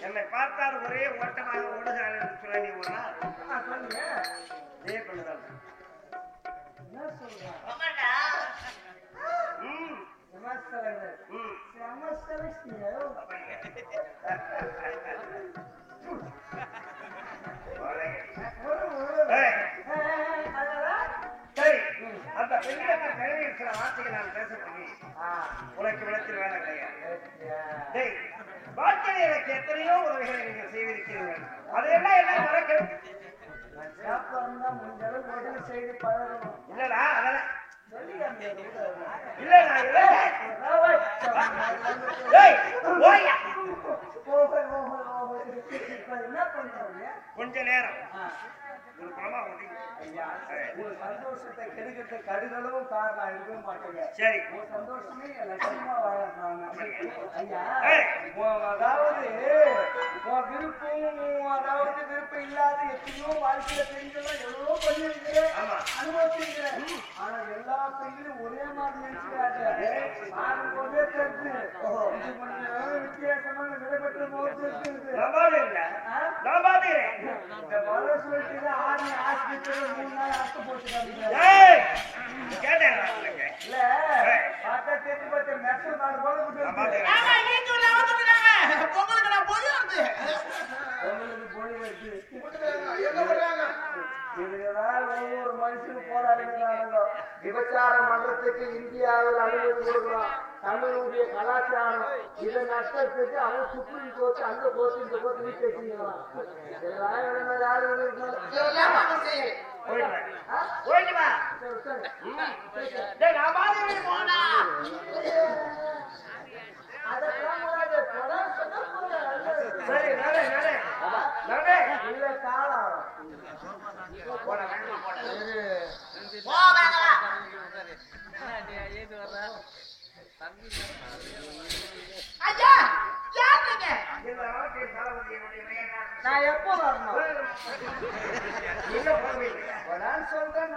என்னை பார்த்தால் ஒரே ஓட்டமாக ஓடுகிறார் என்று சொல்ல நீ ஒரு நாள் சொல்லுங்க சரி, அந்த பெண்களுக்கு தேவையில் சில வார்த்தைகள் நான் பேசக்கூடிய உனக்கு விளக்கில் வேலை கிடையாது. வாழ்க்கையில் எனக்கு எத்தனையோ உதவிகளை நீங்கள் செய்திருக்கிறீர்கள். அதையெல்லாம் எல்லாம் மறக்கணும். இல்லடா அதெல்லாம் இல்ல கொஞ்ச நேரம் சந்தோஷத்தை கெடுக்கிற கடுகளும் காரணம் இருக்கவே மாட்டேங்க. சரி, சந்தோஷமே லட்சமா ஐயா, அதாவது விருப்பம் இல்லாத எத்தனையோ வாழ்க்கையில பெண்கள் எவ்வளவோ பண்ணிருக்கிறேன், அனுபவிச்சிருக்கிறேன். ஆனா எல்லா பெண்களும் ஒரே மாதிரி நினைச்சுக்கிறாங்க. நான் ஒரே கருத்து வித்தியாசமான விடைபெற்ற முகத்து இருக்கு. இந்த வர சொல்லிட்டு ஆறு ஆஸ்பத்திரி 3 நாள் அர்த்த போட்டுக்காங்க. இல்ல பார்த்தா தெரிஞ்சு பார்த்து மெட்ரோ நாலு போல உங்களுக்கு போய் வருது. இதுதான் ஒவ்வொரு மனுஷனும் போராடுகிறாங்க. விபச்சார மன்றத்துக்கு இந்தியாவில் அனுமதி கொடுக்கலாம். தமிழுடைய கலாச்சாரம் இதை நஷ்டத்துக்கு அவன் சுப்ரீம் கோர்ட் அந்த கோர்ட் இந்த கோர்ட் பேசிக்கலாம். நான் எப்போ வரணும் சொல்றேன்.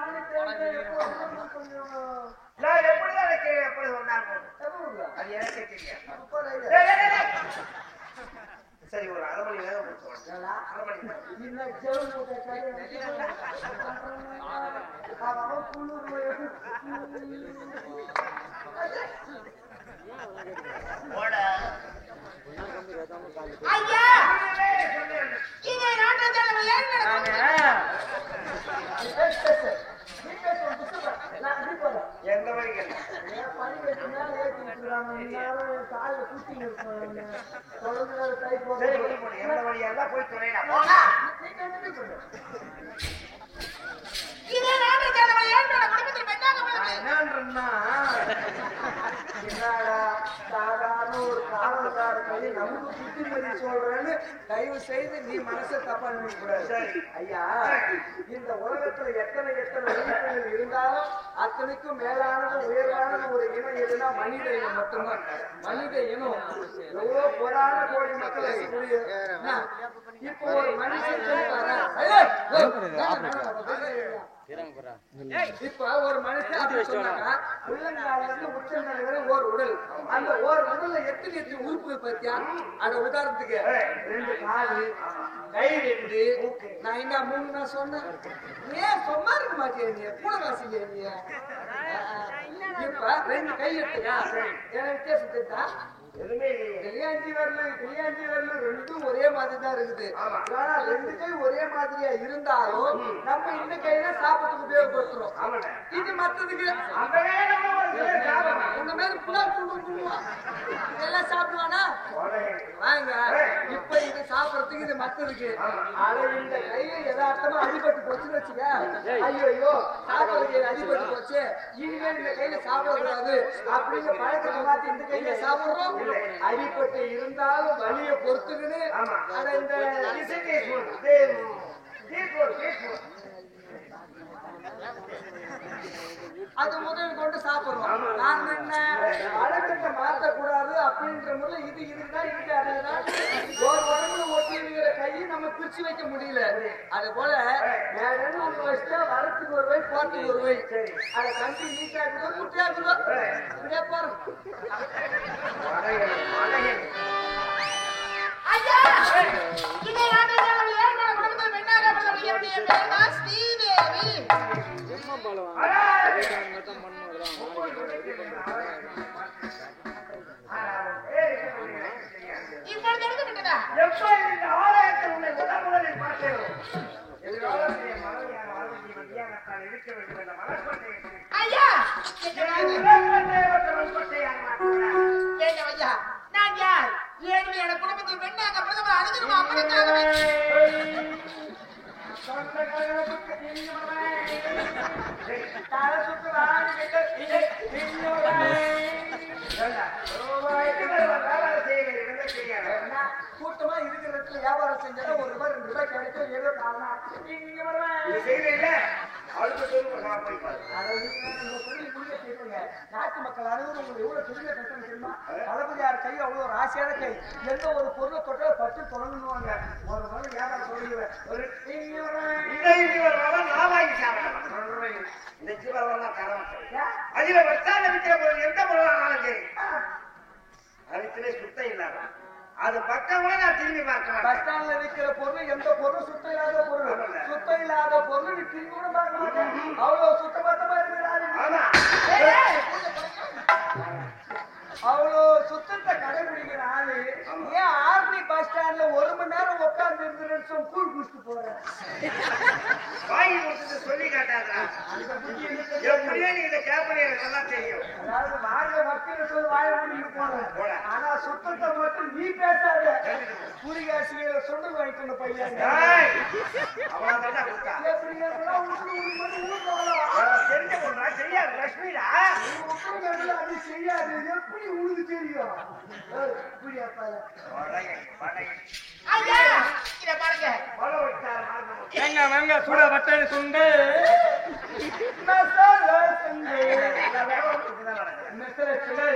நான் எப்படிதான் எப்படி சொன்னாங்க அது எனக்கே தெரியாது. சரி, ஒரு 1/2 மணி நேரம் எந்த மாதிரி எந்த வழியெல்லாம் போய் துணையிடா சாதாரண ஒரு காவல்கார பள்ளி நமக்கு புத்திமதி சொல்றேன்னு தயவு செய்து நீ மனசை தப்பா நினைக்கூடாது. ஐயா, இந்த உலகத்துல எத்தனை உயிரினங்கள் இருந்தாலும் அத்தனைக்கும் மேலானது உயர்வானது ஒரு இனம் எதுனா மனித இனம் மட்டும்தான். மனித இனம் எவ்வளவு புறான கோடி மக்கள் இருக்கக்கூடிய இப்போ ஒரு மனுஷன் இப்ப ஒரு மனுஷன் சொன்னாங்க உள்ளங்கால இருந்து உச்சங்கால வரை ஓர் உடல். அந்த ஓர் உடல்ல எத்தனை உறுப்புகள் பத்தியா? அத உதாரணத்துக்கு 2 காலு, கை 2. நான் என்ன 3 நான் சொன்னேன். ஏன் சும்மா இருக்க மாட்டேன் நீ? கூட வாசிங்க நீ. இப்ப 2 கை எடுத்துக்கா. என்ன வித்தியாசம் தெரியுதா? கல்யாணி வரல ரெண்டும் ஒரே மாதிரி தான் இருக்குது. ஆனா 2 கை ஒரே மாதிரியா இருந்தாலும் நம்ம இந்த கையில சாப்பிட்டு உபயோகப்படுத்துறோம். இது மத்ததுக்கு உங்க மேல புலால் எல்லாம் சாப்பிடுவானா? வாங்க, இப்ப இது சாப்பிடறதுக்கு இது மத்ததுக்கு. ஆனா இந்த கையில எதார்த்தமா அடிபட்டு போச்சுன்னு வச்சுக்க, ஐயோ சாப்பிடுறது அடிபட்டு போச்சு, இனிமேல் இந்த கையில சாப்பிடக்கூடாது அப்படின்னு பழக்கத்தை மாத்தி இந்த கையில சாப்பிடுறோம். அடிப்பட்டு இருந்தாலும் வலிய பொறுத்துக்குன்னு அத இந்த அது முதல் கொண்டு சாப்பிடுறோம். நான் என்ன பழக்கத்தை மாற்றக்கூடாது அப்படின்ற முறை இது இதுதான் இருக்கு. அதுதான் ஒரு உடம்புல ஒட்டி இருக்கிற கையை நம்ம பிரிச்சு வைக்க முடியல. அது போல மேடம் ஒன்று வச்சுட்டா வரத்துக்கு ஒரு வை, போறதுக்கு ஒரு வை. அதை கம்பி நீட்டாக்குதோ குட்டியாக்குதோ இப்படியே பாரு. இந்த ஆலயத்தில் உன்னை முதலில் பார்த்தேன். எதிர்காலத்திலே மனைவியான வாழ்க்கை மத்தியானத்தால் இருக்க வேண்டும் என்ற மனக்கோட்டை ஐயா ஏங்க ஐயா நான் யார் ஏழ்மையான குடும்பத்தில் பெண்ணாக பிரதமர் அனுதினம் அமரக்காகவே கூட்டமா இருக்கிற வியாபாரம் செஞ்சா ஒரு ரூபாய் 2 ரூபாய் கிடைக்கும் ஏதோ காரணம் நாட்டு மக்கள் அனைவரும் உங்களுக்கு எவ்வளவு பெரிய கஷ்டம் தெரியுமா? தளபதியார் கை அவ்வளவு ஒரு ஆசையான கை. எந்த ஒரு பொருளை தொட்ட பட்டு தொடங்கணுவாங்க. ஒரு நாள் வியாபாரம் சொல்லுவேன் அதுல வச்சால விற்கிற பொருள் எந்த பொருளானாலும் சரி அதுக்குள்ளே சுத்தம் இல்லாம அது பக்கம் கூட நான் திரும்பி பார்க்க பஸ் ஸ்டாண்ட்ல விற்கிற பொருள் எந்த பொருள் சுத்தம் இல்லாத பொருள் சுத்தம் இல்லாத பொருள் நீ திரும்பி கூட பார்க்க மாட்டேன். அவ்வளவு சுத்தபத்தமா இருக்கிறாரு. அவ்வளோ சுத்தத்தை கடைபிடிக்கிற ஆளு ஏன் ஆர்மி பஸ் ஸ்டாண்ட்ல 1 மணி நேரம் உட்கார்ந்து இருந்து கூழ் குடிச்சுட்டு போறேன் வாங்கி கொடுத்து சொல்லி காட்டாதா எப்படியே நீ இந்த கேப்பனி எனக்கு நல்லா தெரியும். அதாவது வாங்க மக்கள் சொல்லி வாய முடிஞ்சு போறேன். ஆனா சுத்தத்தை மட்டும் நீ பேசாத. புரிகாசிகளை சொண்டு வாங்கிக்கணும் பையன் தெரிஞ்ச பொண்ணா தெரியாது லட்சுமிடா அது செய்யாது. எப்படி உனக்கு தெரியும்? ஐயா இத பாருங்க எங்க வாங்க சூட பட்டை சுண்டு மசாலா சுண்டு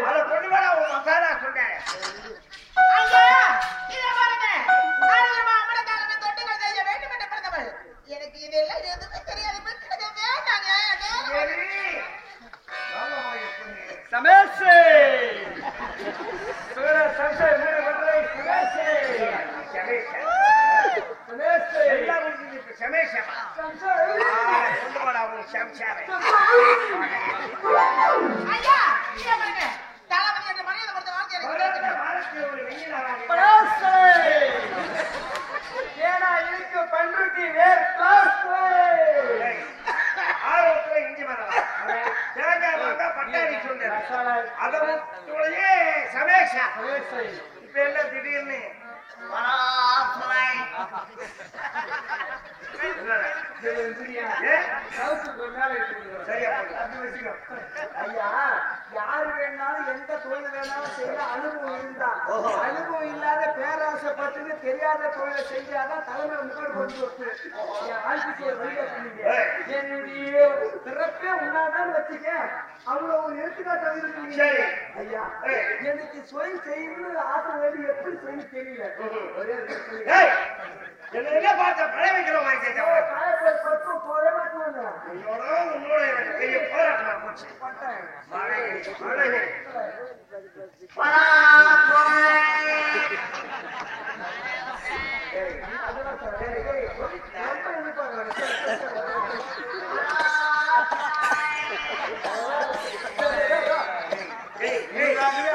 அதை கொண்டு வர உன் மசாலா சொன்னேன். ஐயா இத பாருங்க அனுதினம் அமரக்காகவே தொட்டுகள் செய்ய வேண்டும் என்ற பிரதமர் எனக்கு இதெல்லாம் எதுவுமே தெரியாது. வேண்டாங்க சமேசே சூட சம்சே மேரே பட்டை சமேசே சமேசே எல்லாரும் சமேஷமா சம்சே கொண்டு வர உன் சம்சாரை ஐயா இத பாருங்க தளபதி என்ற மனிதனை பொறுத்த வாழ்க்கை ஒரு வெயிலாக பராசே ஏனா இருக்கு பண்ருட்டி வேர் கிளாஸ் ஆரோக்கிய இஞ்சி வரலாம் தேங்காய் பட்டாணி சொன்னேன் அதோடயே சமேஷா இப்ப எல்லாம் திடீர்னு ஐயா யாரு வேணாலும் எந்த தொழில் வேணாலும் செய்ய அனுபவம் இருந்தா அனுபவம் இல்லாத பேராசைப்பட்டு தெரியாத தொழிலை செஞ்சாதான் தலைமை முன்னாடி கொண்டு வந்து என் வாழ்க்கையை வழிகாட்டுனீங்க. என்னுடைய பிறப்பே உண்டாதான் வச்சுக்க அவ்வளவு ஒரு எடுத்துக்காட்டு இருக்கீங்க. ஐயா எனக்கு தொழில் செய்யணும்னு ஆசை வேண்டி எப்படி செய்ய தெரியல. என்ன பார்த்த பழைய வைக்கிறோம் போவே மாட்டேன். உன்னோட எனக்கு பெரிய போராட்டம் போச்சு.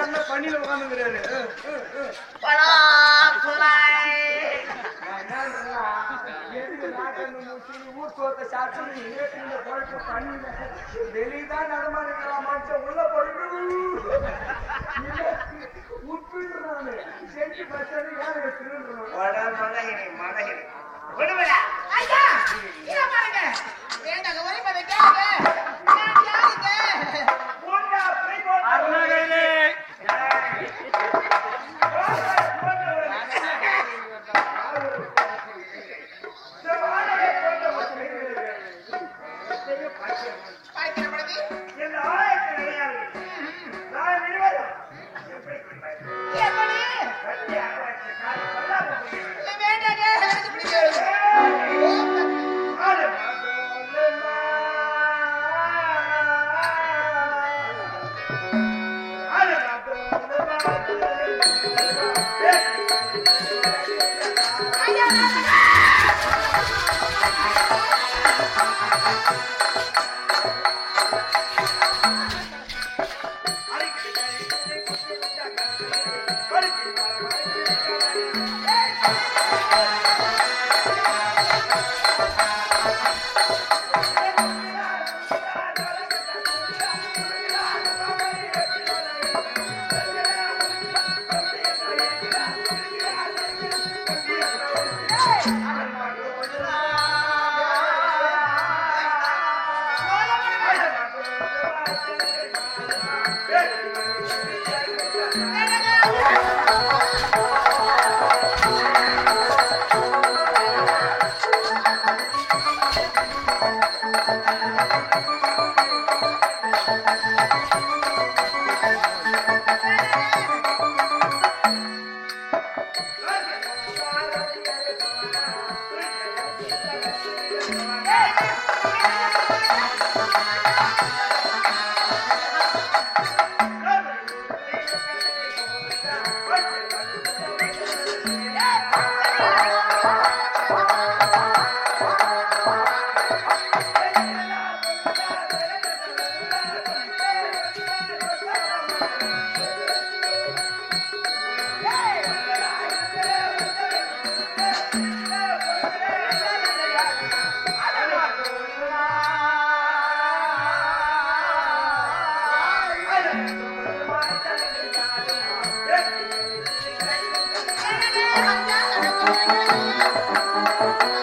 அண்ணன் பண்ணில உட்காந்துக்கிறாரு. ஊர் சோத்தை சாப்பிட்டு வெளியதான் நடமாடுக்கலாம் உள்ள போயிட்டு உட்பிடுறானு செஞ்சு பச்சது யாரு மழகிரி ஐயா இத பாருங்க வேண்டாங்க ஒரே பதை கேளுங்க நான் யாருங்க அருணாகரனே ஆ